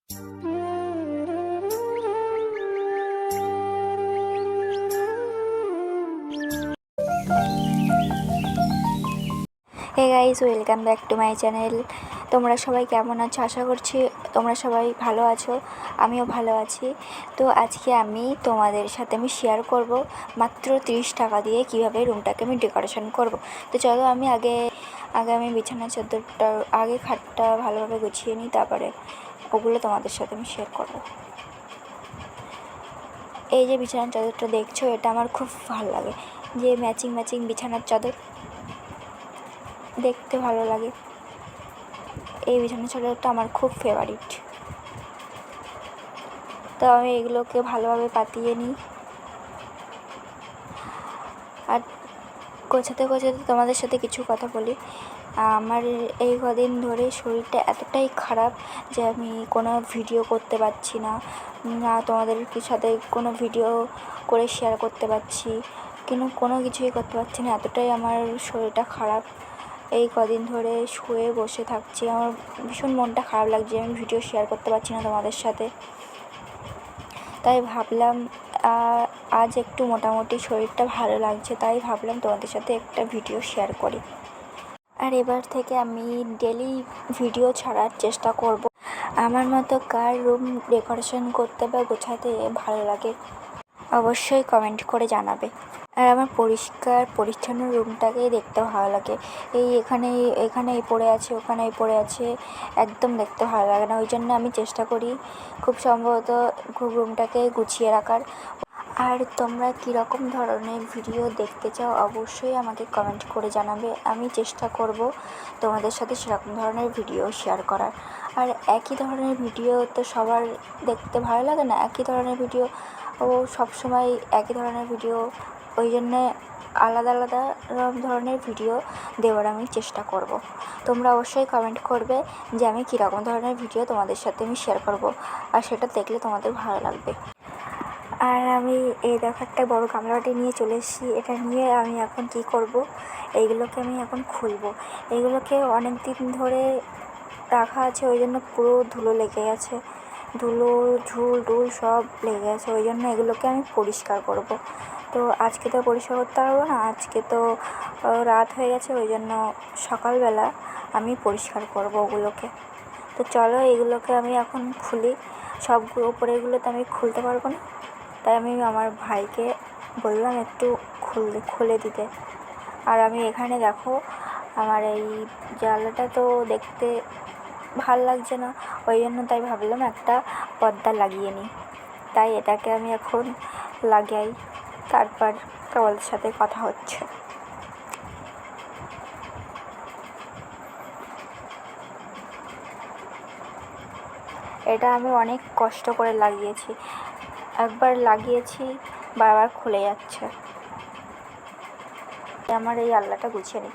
Hey guys, welcome back to my channel. তোমরা সবাই কেমন আছো? আশা করছি তোমরা সবাই ভালো আছো, আমিও ভালো আছি। তো আজকে আমি তোমাদের সাথে আমি শেয়ার করব মাত্র 30 টাকা দিয়ে কিভাবে রুমটাকে আমি ডেকোরেশন করব। তো চলো আমি আগে আমি বিছানা চাদরটা আগে খাটটা ভালোভাবে গুছিয়ে নিই, তারপরে ওগুলো তোমাদের সাথে আমি শেয়ার করব। এই যে বিছানার চাদরটা দেখছো, এটা আমার খুব ভালো লাগে, যে ম্যাচিং বিছানার চাদর দেখতে ভালো লাগে। এই বিছানার চাদরটা আমার খুব ফেভারিট। তো আমি এগুলোকে ভালোভাবে পাতিয়ে নিই, আর গোছাতে তোমাদের সাথে কিছু কথা বলি। আমার এই কদিন ধরে শরীরটা এতটাই খারাপ যে আমি কোনো ভিডিও করতে পারছি না, তোমাদের সাথে কোনো ভিডিও করে শেয়ার করতে পারছি, কিন্তু কোনো কিছুই করতে পারছি না। এতটাই আমার শরীরটা খারাপ। এই কদিন ধরে শুয়ে বসে থাকছি, আমার ভীষণ মনটা খারাপ লাগছে, আমি ভিডিও শেয়ার করতে পারছি না তোমাদের সাথে। তাই ভাবলাম আজ একটু মোটামুটি শরীরটা ভালো লাগছে, তাই ভাবলাম তোমাদের সাথে একটা ভিডিও শেয়ার করি। আর এবার থেকে আমি ডেলি ভিডিও ছাড়ার চেষ্টা করব। আমার মতো কার রুম ডেকোরেশন করতে বা গোছাতে ভালো লাগে অবশ্যই কমেন্ট করে জানাবে। আর আমার পরিষ্কার পরিচ্ছন্ন রুমটাকেই দেখতে ভালো লাগে। এখানে এই পড়ে আছে, ওখানে এই পড়ে আছে, একদম দেখতে ভালো লাগে না। ওই জন্য আমি চেষ্টা করি খুব সম্ভবত রুমটাকে গুছিয়ে রাখার। আর তোমরা কীরকম ধরনের ভিডিও দেখতে চাও অবশ্যই আমাকে কমেন্ট করে জানাবে। আমি চেষ্টা করব তোমাদের সাথে সেরকম ধরনের ভিডিও শেয়ার করার। আর একই ধরনের ভিডিও তো সবার দেখতে ভালো লাগে না, একই ধরনের ভিডিও সবসময় একই ধরনের ভিডিও, ওই জন্যে আলাদা ধরনের ভিডিও দেওয়ার আমি চেষ্টা করব। তোমরা অবশ্যই কমেন্ট করবে যে আমি কীরকম ধরনের ভিডিও তোমাদের সাথে আমি শেয়ার করব, আর সেটা দেখলে তোমাদের ভালো লাগবে। আর আমি এই দেখো একটা বড় গামলাটি নিয়ে চলে এসেছি। এটা নিয়ে আমি এখন কি করব, এইগুলোকে আমি এখন খুলব। এইগুলোকে অনেক দিন ধরে রাখা আছে, ওই জন্য পুরো ধুলো লেগে গেছে, ধুলো ঝুল টুল সব লেগে গেছে। ওই জন্য এগুলোকে আমি পরিষ্কার করব। তো আজকে তো পরিষ্কার করতে পারবো না, আজকে তো রাত হয়ে গেছে, ওই জন্য সকালবেলা আমি পরিষ্কার করব ওগুলোকে। তো চলো এগুলোকে আমি এখন খুলি। সবগুলো উপরেগুলো তো আমি খুলতে পারবো না, তাই আমি আমার ভাইকে বললাম একটু খুলে দিতে। আর আমি এখানে দেখো আমার এই জানলাটা তো দেখতে ভাল লাগছে না, ওই জন্য তাই ভাবলাম একটা পর্দা লাগিয়ে নিই। তাই এটাকে আমি এখন লাগাই, তারপর তোমাদের সাথে কথা হচ্ছে। এটা আমি অনেক কষ্ট করে লাগিয়েছি, একবার লাগিয়েছি বারবার খুলে যাচ্ছে। আমার এই আলনাটা গুছিয়ে নিই।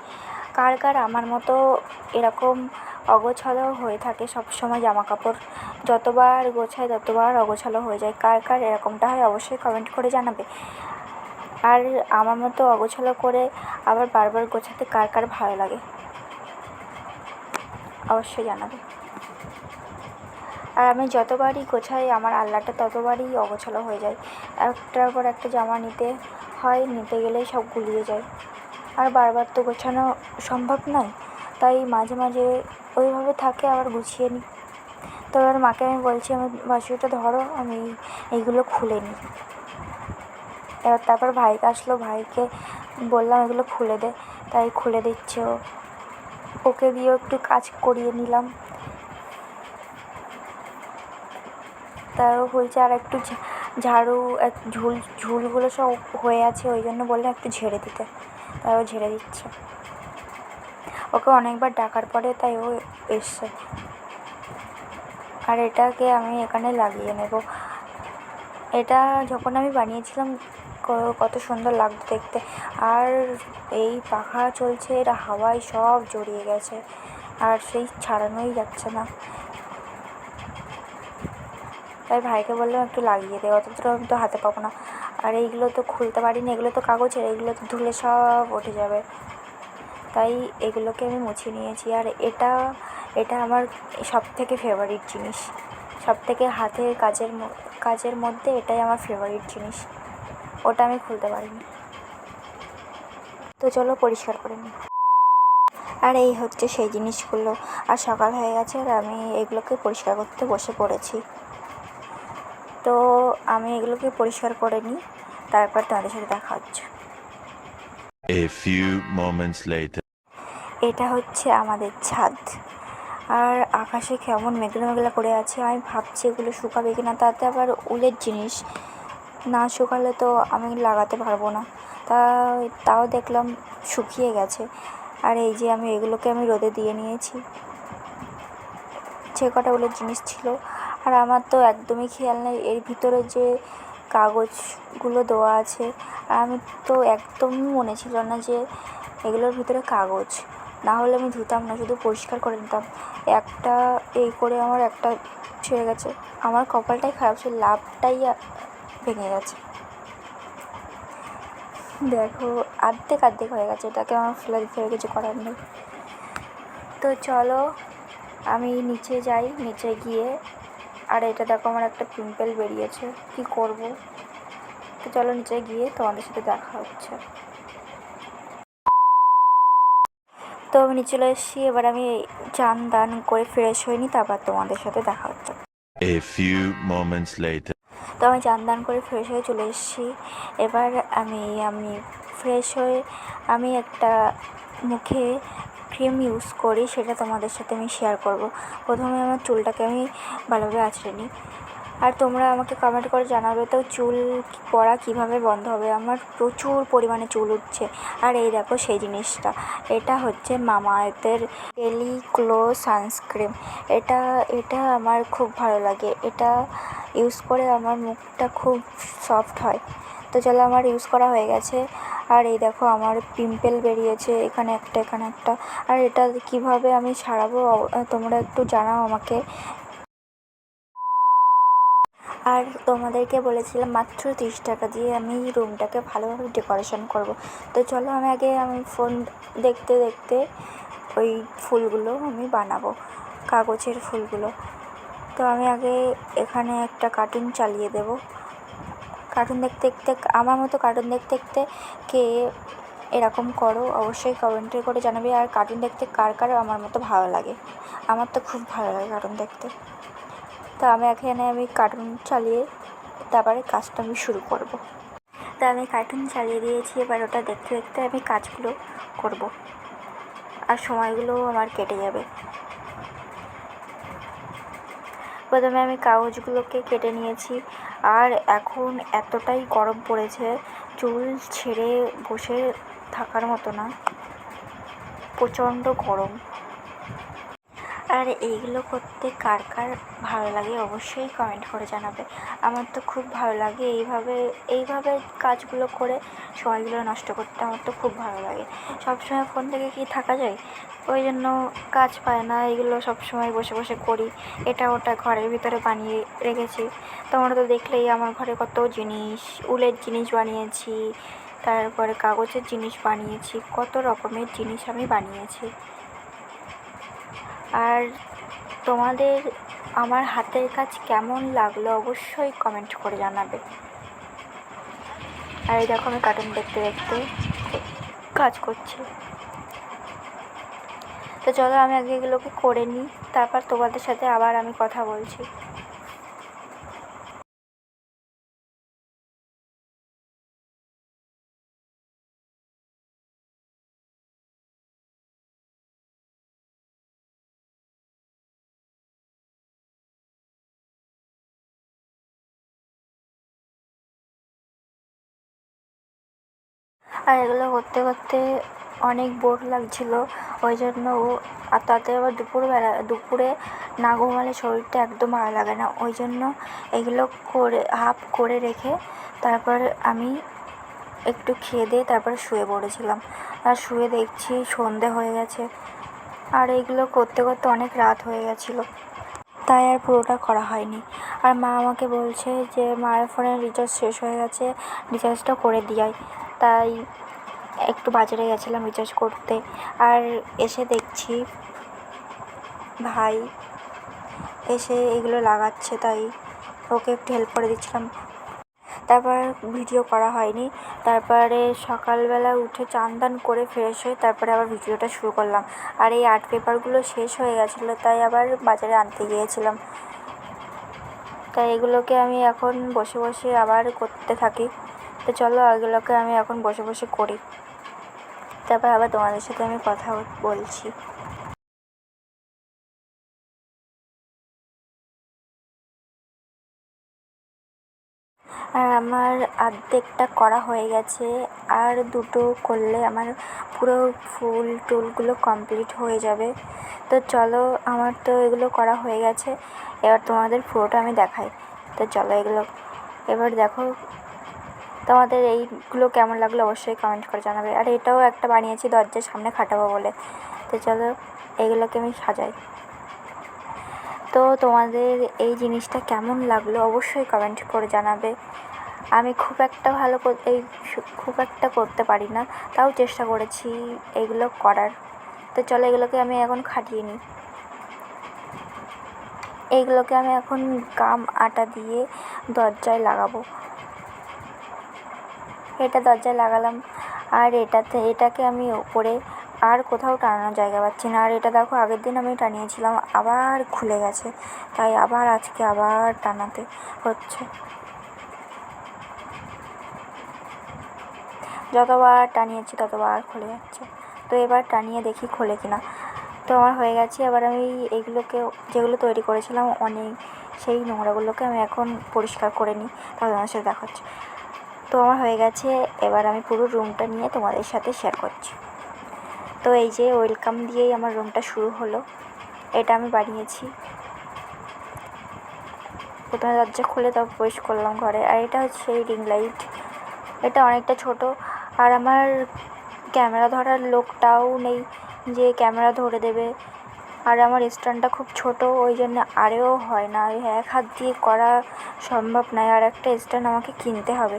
কার আমার মতো এরকম অগোছালো হয়ে থাকে সব সময়, জামা কাপড় যতবার গোছায় ততবার অগোছালো হয়ে যায়? কার এরকমটা হয় অবশ্যই কমেন্ট করে জানাবে। আর আমার মতো অগোছালো করে আবার বারবার গোছাতে কার ভালো লাগে অবশ্যই জানাবে। আর আমি যতবারই গোছাই আমার আলনাটা ততবারই অগোছালো হয়ে যায়। একটার পর একটা জামা নিতে হয়, নিতে গেলেই সব গুলিয়ে যায়, আর বারবার তো গোছানো সম্ভব নয়, তাই মাঝে মাঝে ওইভাবে থাকে, আবার গুছিয়ে নিই। তো এবার মাকে আমি বলছি আমি বাসুটা ধরো, আমি এইগুলো খুলে নিই। এবার তারপর ভাইকে আসলো, ভাইকে বললাম এগুলো খুলে দে, তাই খুলে দিচ্ছে ও। ওকে দিয়েও একটু কাজ করিয়ে নিলাম। তাও বলছে আর একটু ঝাড়ু ঝুলগুলো সব হয়ে আছে, ওই জন্য বললাম একটু ঝেড়ে দিতে, তাই ও ঝেড়ে দিচ্ছে। ওকে অনেকবার ডাকার পরে তাই ও এসছে। আর এটাকে আমি এখানে লাগিয়ে নেব। এটা যখন আমি বানিয়েছিলাম কত সুন্দর লাগতো দেখতে, আর এই পাখা চলছে, এটা হাওয়ায় সব জড়িয়ে গেছে, আর সেই ছাড়ানোই যাচ্ছে না। তাই ভাইকে বললাম একটু লাগিয়ে দে, অতটা আমি তো হাতে পাবো না। আর এইগুলো তো খুলতে পারিনি, এগুলো তো কাগজের, এগুলো তো ধুলে সব উঠে যাবে, তাই এগুলোকে আমি মুছে নিয়েছি। আর এটা আমার সব থেকে ফেভারিট জিনিস। সবথেকে হাতের কাজের মধ্যে এটাই আমার ফেভারিট জিনিস। ওটা আমি খুলতে পারিনি। তো চলো পরিষ্কার করে নিই। আর এই হচ্ছে সেই জিনিসগুলো। আর সকাল হয়ে গেছে আর আমি এগুলোকে পরিষ্কার করতে বসে পড়েছি। তো আমি এগুলোকে পরিষ্কার করে নিই, তারপর তোমাদের সাথে দেখা হচ্ছে। A few moments later. এটা হচ্ছে আমাদের ছাদ। আর আকাশে কেমন মেঘলা মেঘলা করে আছে। আমি ভাবছি এগুলো শুকাবে কিনা, তাতে আবার উলের জিনিস, না শুকালে তো আমি লাগাতে পারবো না। তাও দেখলাম শুকিয়ে গেছে। আর এই যে এগুলোকে আমি রোদে দিয়ে নিয়েছি, যে কটা উলের জিনিস ছিল। আর আমার তো একদমই খেয়াল নেই এর ভিতরে যে কাগজগুলো দেওয়া আছে। আর আমি তো একদমই মনে ছিল না যে এগুলোর ভিতরে কাগজ, না হলে আমি ধুতাম না, শুধু পরিষ্কার করে নিতাম। একটা এই করে আমার একটা ছেড়ে গেছে। আমার কপালটাই খারাপ, সে লাভটাই ভেঙে গেছে। দেখো অর্ধেক হয়ে গেছে, এটাকে আমার ফেলে দিতে হবে, কিছু করার নেই। তো চলো আমি নিচে যাই, নিচে গিয়ে, আর এটা দেখো আমার একটা পিম্পল বেরিয়েছে, কি করব। তো চলো নিচে গিয়ে তোমাদের সাথে দেখা হচ্ছে। তো আমি নিচে চলে এসেছি। এবার আমি চান দান করে ফ্রেশ হইনি, তারপর তোমাদের সাথে দেখা হচ্ছে। A few moments later. তো আমি চান দান করে ফ্রেশ হয়ে চলে এসেছি। এবার আমি ফ্রেশ হয়ে আমি একটা মুখে ক্রিম ইউজ করি, সেটা তোমাদের সাথে আমি শেয়ার করব। প্রথমে আমার চুলটাকে আমি ভালোভাবে আঁচড়ে নিই। আর তোমরা আমাকে কমেন্ট করে জানাবে তো চুল পড়া কীভাবে বন্ধ হবে। আমার প্রচুর পরিমাণে চুল উঠছে। আর এই দেখো সেই জিনিসটা, এটা হচ্ছে মামাআর্থের ডেলি গ্লো সানস্ক্রিন। এটা আমার খুব ভালো লাগে। এটা ইউজ করে আমার মুখটা খুব সফট হয়। তো চলো আমার ইউজ করা হয়ে গেছে। আর এই দেখো আমার পিম্পল বেরিয়েছে, এখানে একটা। আর এটা কিভাবে আমি সারাবো তোমরা একটু জানাও আমাকে। আর তোমাদেরকে বলেছিলাম মাত্র 30 টাকা দিয়ে আমি রুমটাকে ভালোভাবে ডেকোরেশন করব। তো চলো আমি ফোন দেখতে দেখতে ওই ফুলগুলো আমি বানাবো, কাগজের ফুলগুলো। তো আমি আগে এখানে একটা কার্টুন চালিয়ে দেব। কার্টুন দেখতে দেখতে আমার মতো কার্টুন দেখতে দেখতে কে এরকম করো অবশ্যই কমেন্টে করে জানাবে। আর কার্টুন দেখতে কার কার আমার মতো ভালো লাগে। আমার তো খুব ভালো লাগে কার্টুন দেখতে। তো আমি কার্টুন চালিয়ে তারপরে কাজটা আমি শুরু করব। তো আমি কার্টুন চালিয়ে দিয়েছি, এবার ওটা দেখতে দেখতে আমি কাজগুলো করব আর সময়গুলো আমার কেটে যাবে। প্রথমে আমি কাগজগুলোকে কেটে নিয়েছি। আর এখন এতটাই গরম পড়েছে, চুল ছেড়ে বসে থাকার মতো না, প্রচণ্ড গরম। আর এইগুলো করতে কার কার ভালো লাগে অবশ্যই কমেন্ট করে জানাবে। আমার তো খুব ভালো লাগে এইভাবে কাজগুলো করে সময়গুলো নষ্ট করতে। আমার তো খুব ভালো লাগে। সবসময় ফোন থেকে কি থাকা যায়, ওই জন্য কাজ পায় না। এগুলো সবসময় বসে বসে করি। এটা ওটা ঘরের ভিতরে বানিয়ে রেখেছি। তোমরা তো দেখলেই আমার ঘরে কত জিনিস, উলের জিনিস বানিয়েছি, তারপরে কাগজের জিনিস বানিয়েছি, কত রকমের জিনিস আমি বানিয়েছি। আর তোমাদের আমার হাতের কাজ কেমন লাগলো অবশ্যই কমেন্ট করে জানাবে। আর এই দেখো আমি কার্টুন দেখতে দেখতে কাজ করছি। তো চলো আমি আগে এগুলোকে করে নিই, তারপর তোমাদের সাথে আবার আমি কথা বলছি। আর এগুলো করতে করতে অনেক বোর লাগছিলো, ওই জন্য আর তাতে আবার দুপুরে না ঘুমালে শরীরটা একদম ভালো লাগে না। ওই জন্য এগুলো করে হাফ করে রেখে তারপর আমি একটু খেয়ে দিয়ে তারপর শুয়ে পড়েছিলাম। আর শুয়ে দেখছি সন্ধে হয়ে গেছে। আর এইগুলো করতে করতে অনেক রাত হয়ে গেছিলো, তাই আর পুরোটা করা হয়নি। আর মা আমাকে বলছে যে মায়ের ফোনের রিচার্জ শেষ হয়ে গেছে, রিচার্জটা করে দিয়াই। তাই একটু বাজারে গেছিলাম রিচার্জ করতে। আর এসে দেখছি ভাই এসে এগুলো লাগাচ্ছে, তাই ওকে একটু হেল্প করে দিচ্ছিলাম। তারপর ভিডিও করা হয়নি। তারপরে সকালবেলা উঠে চান টান করে ফ্রেশ হয়ে তারপরে আবার ভিডিওটা শুরু করলাম। আর এই আর্ট পেপারগুলো শেষ হয়ে গেছিলো, তাই আবার বাজারে আনতে গিয়েছিলাম। তাই এগুলোকে আমি এখন বসে বসে আবার করতে থাকি। তো চলো এগুলোকে আমি এখন বসে বসে করি, তারপর আবার তোমাদের সাথে আমি কথা বলছি। আর আমার অর্ধেকটা করা হয়ে গেছে, আর দুটো করলে আমার পুরো ফুল টুলগুলো কমপ্লিট হয়ে যাবে। তো চলো, আমার তো এগুলো করা হয়ে গেছে, এবার তোমাদের পুরোটা আমি দেখাই। তো চলো এগুলো এবার দেখো, তোমাদের এইগুলো কেমন লাগলো অবশ্যই কমেন্ট করে জানাবে। আর এটাও একটা বানিয়েছি দরজার সামনে খাটাবো বলে। তো চলো এগুলোকে আমি সাজাই। তো তোমাদের এই জিনিসটা কেমন লাগলো অবশ্যই কমেন্ট করে জানাবে। আমি খুব একটা করতে পারি না, তাও চেষ্টা করেছি এগুলো করার। তো চলো এগুলোকে আমি এখন খাটিয়ে নিই। এইগুলোকে আমি এখন গাম আটা দিয়ে দরজায় লাগাবো। এটা দরজায় লাগালাম, আর এটাকে আমি ওপরে আর কোথাও টানানোর জায়গা পাচ্ছি না। আর এটা দেখো, আগের দিন আমি টানিয়েছিলাম, আবার খুলে গেছে, তাই আবার আজকে আবার টানাতে হচ্ছে। যতবার টানিয়েছি ততবার খুলে যাচ্ছে। তো এবার টানিয়ে দেখি খোলে কিনা। তো আমার হয়ে গেছে। এবার আমি এইগুলোকে, যেগুলো তৈরি করেছিলাম অনেক, সেই নোংরাগুলোকে আমি এখন পরিষ্কার করে নিই, তাহলে আমার সাথে দেখাচ্ছি। তো আমার হয়ে গেছে, এবার আমি পুরো রুমটা নিয়ে তোমাদের সাথে শেয়ার করছি। তো এই যে ওয়েলকাম দিয়েই আমার রুমটা শুরু হলো। এটা আমি বানিয়েছি। প্রথমে দরজা খুলে তারপর প্রবেশ করলাম ঘরে। আর এটা হচ্ছে এই রিং লাইট। এটা অনেকটা ছোট, আর আমার ক্যামেরা ধরার লোকটাও নেই যে ক্যামেরা ধরে দেবে। আর আমার স্ট্যান্ডটা খুব ছোট, ওই জন্য আরেও হয় না, এক হাত দিয়ে করা সম্ভব নয়, আর একটা স্ট্যান্ড আমাকে কিনতে হবে।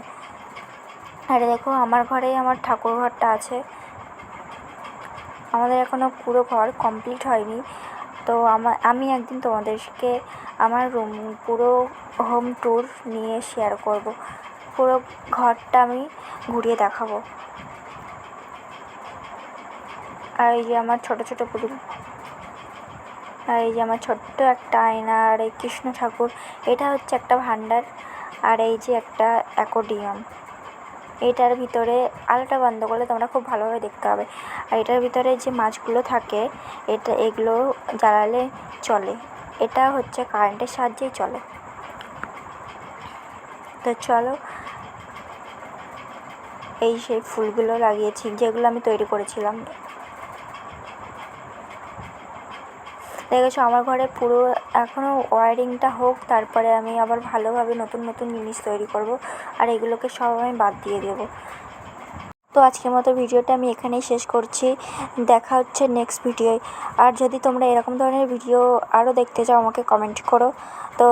আর দেখো, আমার ঘরেই আমার ঠাকুর ঘরটা আছে। আমাদের এখনও পুরো ঘর কমপ্লিট হয়নি। তো আমি একদিন তোমাদেরকে আমার রুম পুরো হোম ট্যুর নিয়ে শেয়ার করব। পুরো ঘরটা আমি ঘুরিয়ে দেখাবো। আর এই যে আমার ছোট ছোট পুতুল, আর এই যে আমার ছোট্ট একটা আয়না, আর এই কৃষ্ণ ঠাকুর, এটা হচ্ছে একটা ভান্ডার। আর এই যে একটা অ্যাকোয়ারিয়াম। এটার ভিতরে আলোটা বন্ধ করলে তোমরা খুব ভালোভাবে দেখতে হবে। আর এটার ভিতরে যে মাছগুলো থাকে, এগুলো জ্বালালে চলে। এটা হচ্ছে কারেন্টের সাহায্যেই চলে। তো চলো, এই সেই ফুলগুলো লাগিয়েছি যেগুলো আমি তৈরি করেছিলাম। দেখেছো, আমার ঘরে পুরো এখনও ওয়্যারিংটা হোক, তারপরে আমি আবার ভালোভাবে নতুন নতুন জিনিস তৈরি করব। আর এগুলোকে সব আমি বাদ দিয়ে দেবো। তো আজকের মতো ভিডিওটা আমি এখানেই শেষ করছি। দেখা হচ্ছে নেক্সট ভিডিওয়। আর যদি তোমরা এরকম ধরনের ভিডিও আরও দেখতে চাও আমাকে কমেন্ট করো। তো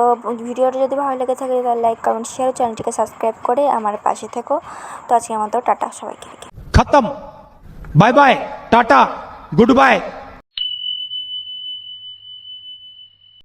ভিডিওটা যদি ভালো লেগে থাকে তাহলে লাইক, কমেন্ট, শেয়ার, চ্যানেলটিকে সাবস্ক্রাইব করে আমার পাশে থেকো। তো আজকের মতো টাটা সবাইকে। खत्म। Bye bye, tata, good bye.